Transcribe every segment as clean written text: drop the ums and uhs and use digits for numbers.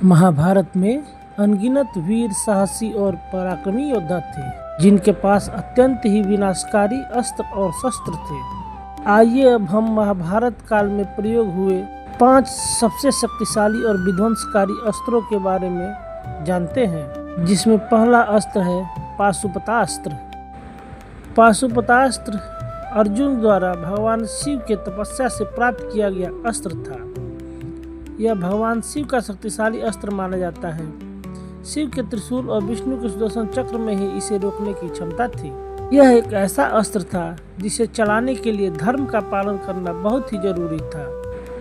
महाभारत में अनगिनत वीर, साहसी और पराक्रमी योद्धा थे जिनके पास अत्यंत ही विनाशकारी अस्त्र और शस्त्र थे। आइए अब हम महाभारत काल में प्रयोग हुए 5 सबसे शक्तिशाली और विध्वंसकारी अस्त्रों के बारे में जानते हैं, जिसमें पहला अस्त्र है पाशुपतास्त्र। पाशुपतास्त्र अर्जुन द्वारा भगवान शिव के तपस्या से प्राप्त किया गया अस्त्र था। यह भगवान शिव का शक्तिशाली अस्त्र माना जाता है। शिव के त्रिशूल और विष्णु के सुदर्शन चक्र में ही इसे रोकने की क्षमता थी। यह एक ऐसा अस्त्र था जिसे चलाने के लिए धर्म का पालन करना बहुत ही जरूरी था।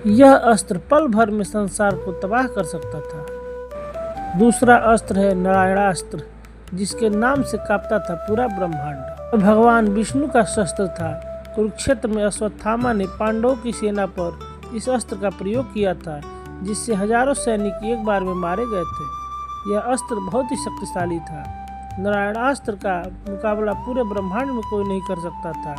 यह अस्त्र पल भर में संसार को तबाह कर सकता था। दूसरा अस्त्र है नारायणास्त्र, जिसके नाम से कांपता था पूरा ब्रह्मांड। भगवान विष्णु का शस्त्र था। कुरुक्षेत्र में अश्वत्थामा ने पांडवों की सेना पर इस अस्त्र का प्रयोग किया था, जिससे हजारों सैनिक एक बार में मारे गए थे। यह अस्त्र बहुत ही शक्तिशाली था। नारायणास्त्र का मुकाबला पूरे ब्रह्मांड में कोई नहीं कर सकता था,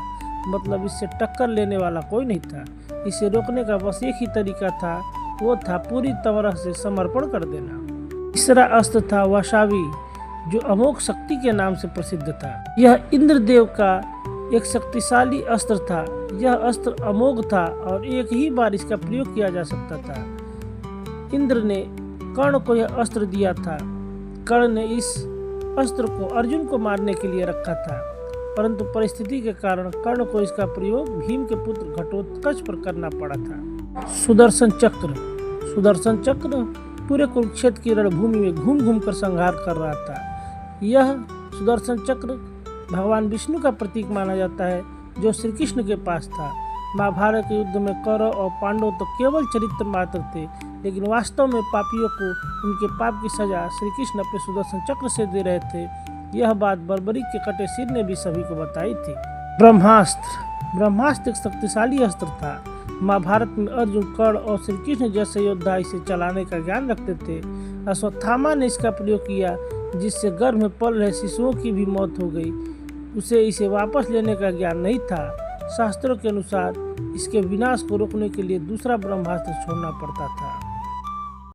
मतलब इससे टक्कर लेने वाला कोई नहीं था। इसे रोकने का बस एक ही तरीका था, वो था पूरी तरह से समर्पण कर देना। तीसरा अस्त्र था वाशावी, जो अमोघ शक्ति के नाम से प्रसिद्ध था। यह इंद्रदेव का एक शक्तिशाली अस्त्र था। यह अस्त्र अमोघ था और एक ही बार इसका प्रयोग किया जा सकता था। इंद्र ने कर्ण को यह अस्त्र दिया था। कर्ण ने इस अस्त्र को अर्जुन को मारने के लिए रखा था, परंतु परिस्थिति के कारण कर्ण को इसका प्रयोग भीम के पुत्र घटोत्कच पर करना पड़ा था। सुदर्शन चक्र। सुदर्शन चक्र पूरे कुरुक्षेत्र की रणभूमि में घूम घूम कर संहार कर रहा था। यह सुदर्शन चक्र भगवान विष्णु का प्रतीक माना जाता है, जो श्री कृष्ण के पास था। महाभारत के युद्ध में कौरव और पांडव तो केवल चरित्र मात्र थे, लेकिन वास्तव में पापियों को उनके पाप की सजा श्री कृष्ण अपने सुदर्शन चक्र से दे रहे थे। यह बात बर्बरी के कटे सिर ने भी सभी को बताई थी। ब्रह्मास्त्र। ब्रह्मास्त्र एक शक्तिशाली अस्त्र था। महाभारत में अर्जुन, कर्ण और श्री कृष्ण जैसे योद्धा इसे चलाने का ज्ञान रखते थे। अश्वत्थामा ने इसका प्रयोग किया, जिससे गर्भ में पल रहे शिशुओं की भी मौत हो गई। उसे इसे वापस लेने का ज्ञान नहीं था। शास्त्रों के अनुसार इसके विनाश को रोकने के लिए दूसरा ब्रह्मास्त्र छोड़ना पड़ता था।